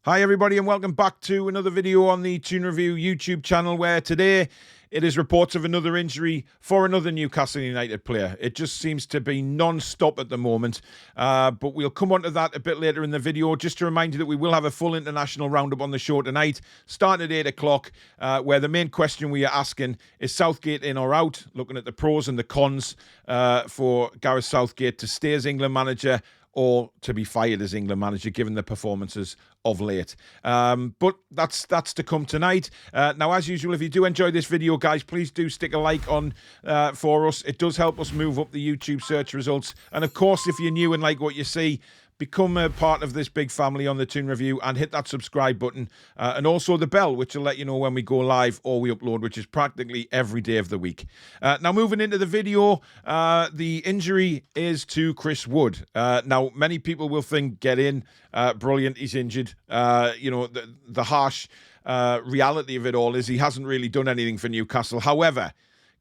Hi everybody and welcome back to another video on the Toon Review YouTube channel, where today it is reports of another injury for another Newcastle United player. It just seems to be non-stop at the moment, but we'll come on to that a bit later in the video. Just to remind you that we will have a full international roundup on the show tonight, starting at 8 o'clock, where the main question we are asking is Southgate in or out, looking at the pros and the cons for Gareth Southgate to stay as England manager or to be fired as England manager, given the performances of late. But that's to come tonight. Now, as usual, if you do enjoy this video, guys, please do stick a like on for us. It does help us move up the YouTube search results. And, of course, if you're new and like what you see, become a part of this big family on the Toon Review and hit that subscribe button. And also the bell, which will let you know when we go live or we upload, which is practically every day of the week. Now, moving into the video, the injury is to Chris Wood. Now, many people will think, get in, brilliant, he's injured. The harsh reality of it all is he hasn't really done anything for Newcastle. However,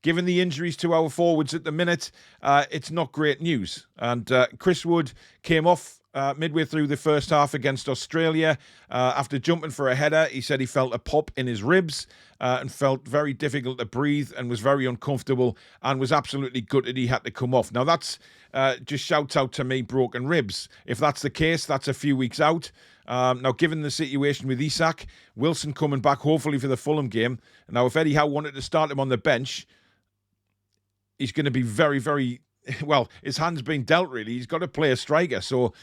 given the injuries to our forwards at the minute, it's not great news. And Chris Wood came off midway through the first half against Australia. After jumping for a header, he said he felt a pop in his ribs and felt very difficult to breathe and was very uncomfortable and was absolutely gutted he had to come off. Now, that's just shouts out to me, broken ribs. If that's the case, that's a few weeks out. Now, given the situation with Isak, Wilson coming back hopefully for the Fulham game. Now, if Eddie Howe wanted to start him on the bench, he's going to be very, very, well, his hand's been dealt, really. He's got to play a striker. So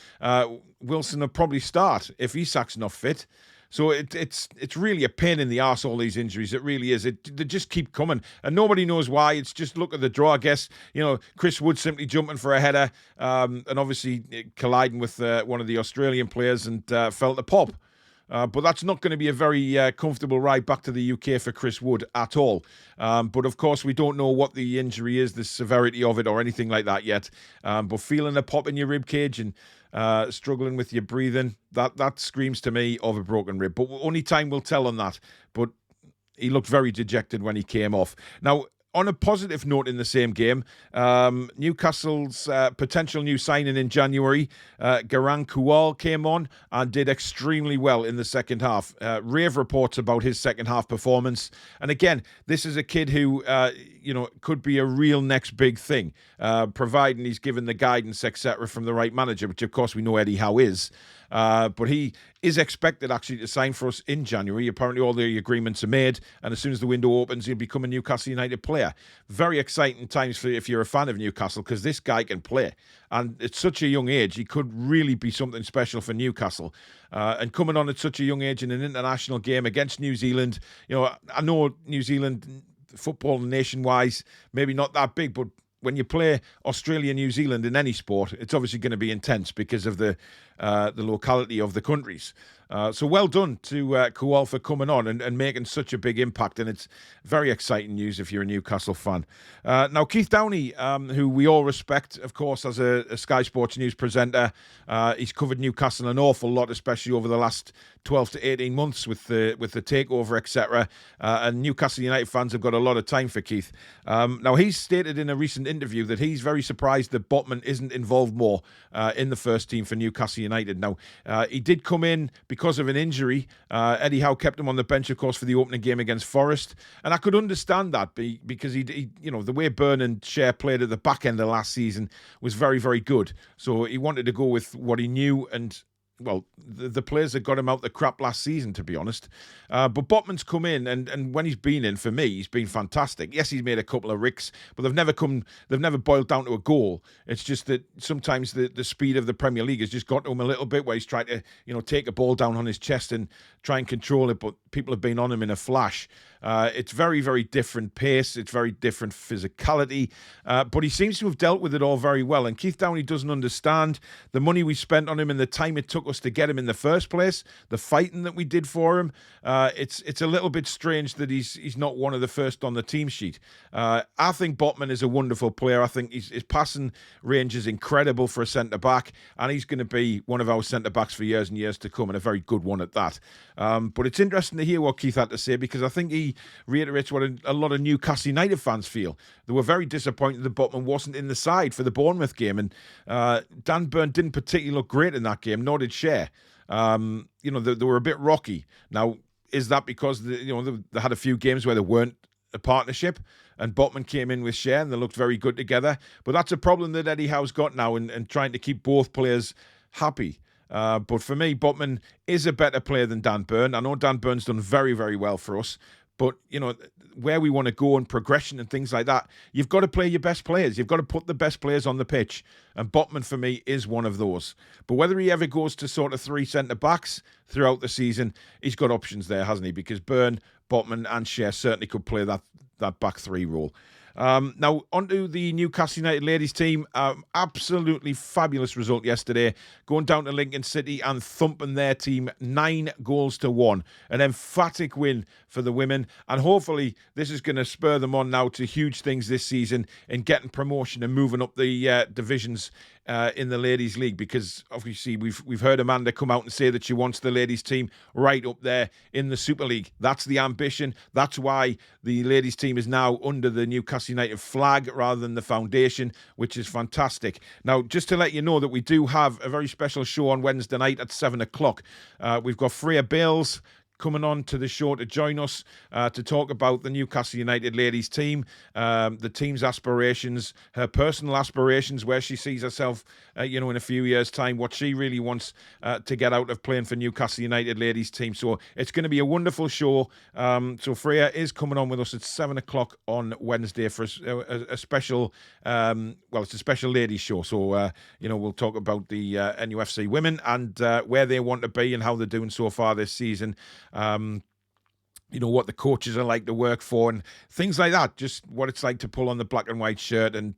Wilson will probably start if Isak's not fit. So it's really a pain in the arse, all these injuries. It really is. They just keep coming. And nobody knows why. It's just look at the draw, I guess. You know, Chris Wood simply jumping for a header and obviously colliding with one of the Australian players and felt a pop. But that's not going to be a very comfortable ride back to the UK for Chris Wood at all. But, of course, we don't know what the injury is, the severity of it or anything like that yet. But feeling a pop in your rib cage and struggling with your breathing, that screams to me of a broken rib. But only time will tell on that. But he looked very dejected when he came off. Now, on a positive note in the same game, Newcastle's potential new signing in January, Garang Kual, came on and did extremely well in the second half. Rave reports about his second half performance. And again, this is a kid who, could be a real next big thing, providing he's given the guidance, etc., from the right manager, which, of course, we know Eddie Howe is. But he is expected actually to sign for us in January. Apparently all the agreements are made, and as soon as the window opens, he'll become a Newcastle United player. Very exciting times for if you're a fan of Newcastle, because this guy can play. And at such a young age, he could really be something special for Newcastle. And coming on at such a young age in an international game against New Zealand, I know New Zealand football nation-wise, maybe not that big, but when you play Australia, New Zealand in any sport, it's obviously going to be intense because of the locality of the countries. So well done to Kual for coming on and making such a big impact. And it's very exciting news if you're a Newcastle fan. Now, Keith Downey, who we all respect, of course, as a Sky Sports News presenter, he's covered Newcastle an awful lot, especially over the last 12 to 18 months with the takeover, etc. And Newcastle United fans have got a lot of time for Keith. Now, he's stated in a recent interview that he's very surprised that Botman isn't involved more in the first team for Newcastle United. Now, he did come in because of an injury. Eddie Howe kept him on the bench, of course, for the opening game against Forest. And I could understand that because he the way Byrne and Cher played at the back end of last season was very, very good. So he wanted to go with what he knew and, well, the players that got him out the crap last season, to be honest. But Botman's come in, and when he's been in, for me, he's been fantastic. Yes, he's made a couple of ricks, but they've never boiled down to a goal. It's just that sometimes the speed of the Premier League has just got to him a little bit, where he's tried to, take a ball down on his chest and try and control it, but people have been on him in a flash. It's very, very different pace. It's very different physicality. But he seems to have dealt with it all very well. And Keith Downey doesn't understand the money we spent on him and the time it took us to get him in the first place, the fighting that we did for him. It's a little bit strange that he's not one of the first on the team sheet. I think Botman is a wonderful player. I think his passing range is incredible for a centre-back, and he's going to be one of our centre-backs for years and years to come, and a very good one at that. But it's interesting to hear what Keith had to say, because I think he reiterates what a lot of Newcastle United fans feel. They were very disappointed that Botman wasn't in the side for the Bournemouth game, and Dan Burn didn't particularly look great in that game, nor did Cher. They were a bit rocky. Now, is that because they had a few games where they weren't a partnership, and Botman came in with Shea and they looked very good together? But that's a problem that Eddie Howe's got now, and trying to keep both players happy. But for me, Botman is a better player than Dan Burn. I know Dan Burn's done very, very well for us. But, where we want to go and progression and things like that, you've got to play your best players. You've got to put the best players on the pitch. And Botman, for me, is one of those. But whether he ever goes to sort of 3 centre-backs throughout the season, he's got options there, hasn't he? Because Burn, Botman and Shea certainly could play that back 3 role. Now, onto the Newcastle United ladies team. Absolutely fabulous result yesterday. Going down to Lincoln City and thumping their team 9-1. An emphatic win for the women. And hopefully this is going to spur them on now to huge things this season in getting promotion and moving up the divisions in the ladies league, because obviously we've heard Amanda come out and say that she wants the ladies team right up there in the Super League. That's the ambition. That's why the ladies team is now under the Newcastle United flag rather than the foundation, which is fantastic. Now, just to let you know that we do have a very special show on Wednesday night at 7 o'clock. We've got Freya Bales coming on to the show to join us to talk about the Newcastle United ladies team, the team's aspirations, her personal aspirations, where she sees herself, in a few years' time, what she really wants to get out of playing for Newcastle United ladies team. So it's going to be a wonderful show. So Freya is coming on with us at 7 o'clock on Wednesday for a special, it's a special ladies show. So, we'll talk about the NUFC women and where they want to be and how they're doing so far this season. What the coaches are like to work for and things like that. Just what it's like to pull on the black and white shirt and,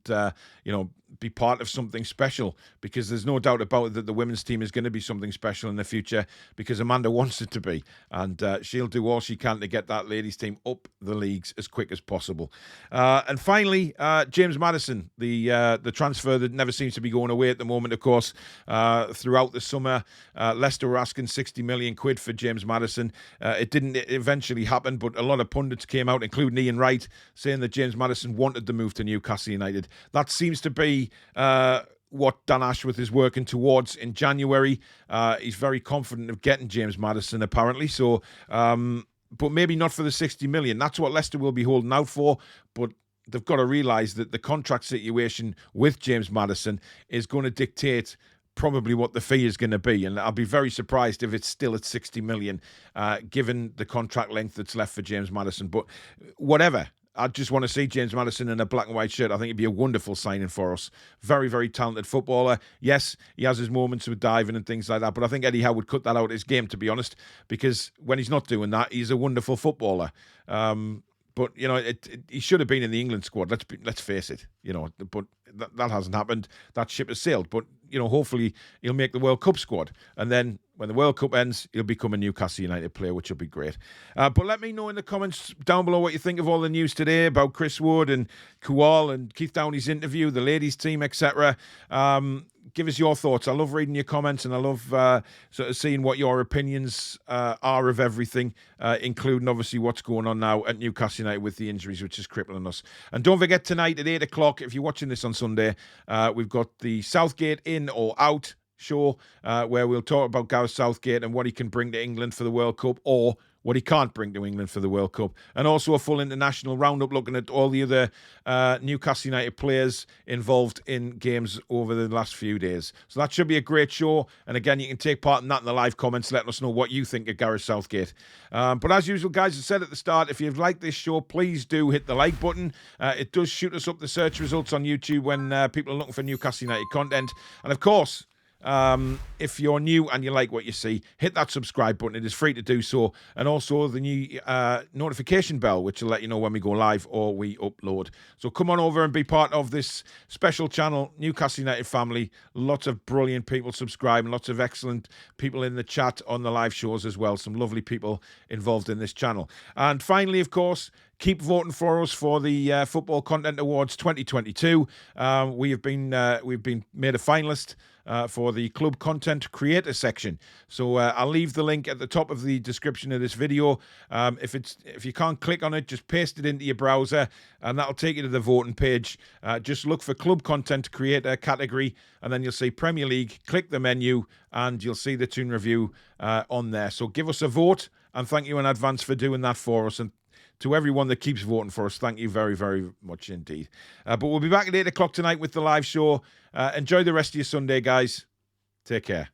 be part of something special, because there's no doubt about it that the women's team is going to be something special in the future, because Amanda wants it to be, and she'll do all she can to get that ladies team up the leagues as quick as possible. And finally, James Madison, the transfer that never seems to be going away at the moment, of course. Throughout the summer, Leicester were asking 60 million quid for James Madison. It didn't eventually happen, but a lot of pundits came out, including Ian Wright, saying that James Madison wanted to move to Newcastle United. That seems to be what Dan Ashworth is working towards in January. He's very confident of getting James Madison, apparently. So, but maybe not for the 60 million. That's what Leicester will be holding out for. But they've got to realise that the contract situation with James Madison is going to dictate probably what the fee is going to be. And I'll be very surprised if it's still at 60 million, given the contract length that's left for James Madison. But whatever. I just want to see James Madison in a black and white shirt. I think it'd be a wonderful signing for us. Very, very talented footballer. Yes, he has his moments with diving and things like that, but I think Eddie Howe would cut that out of his game, to be honest, because when he's not doing that, he's a wonderful footballer. But, he should have been in the England squad. Let's face it, but that hasn't happened. That ship has sailed. But, hopefully he'll make the World Cup squad. And then when the World Cup ends, he'll become a Newcastle United player, which will be great. But let me know in the comments down below what you think of all the news today about Chris Wood and Kual and Keith Downey's interview, the ladies team, etc. Give us your thoughts. I love reading your comments, and I love sort of seeing what your opinions are of everything, including obviously what's going on now at Newcastle United with the injuries, which is crippling us. And don't forget, tonight at 8 o'clock, if you're watching this on Sunday, we've got the Southgate In or Out show, where we'll talk about Gareth Southgate and what he can bring to England for the World Cup, or what he can't bring to England for the World Cup. And also a full international roundup looking at all the other Newcastle United players involved in games over the last few days. So that should be a great show. And again, you can take part in that in the live comments, letting us know what you think of Gareth Southgate. But as usual, guys, I said at the start, if you've liked this show, please do hit the like button. It does shoot us up the search results on YouTube when people are looking for Newcastle United content. And of course, if you're new and you like what you see, hit that subscribe button. It is free to do so. And also the new notification bell, which will let you know when we go live or we upload. So come on over and be part of this special channel, Newcastle United family. Lots of brilliant people subscribing, lots of excellent people in the chat on the live shows as well. Some lovely people involved in this channel. And finally, of course, keep voting for us for the Football Content Awards 2022. We've been made a finalist for the club content creator section. So I'll leave the link at the top of the description of this video. If you can't click on it, just paste it into your browser and that'll take you to the voting page. Just look for club content creator category and then you'll see Premier League. Click the menu and you'll see the Toon Review on there. So give us a vote, and thank you in advance for doing that for us. And to everyone that keeps voting for us, thank you very, very much indeed. But we'll be back at 8 o'clock tonight with the live show. Enjoy the rest of your Sunday, guys. Take care.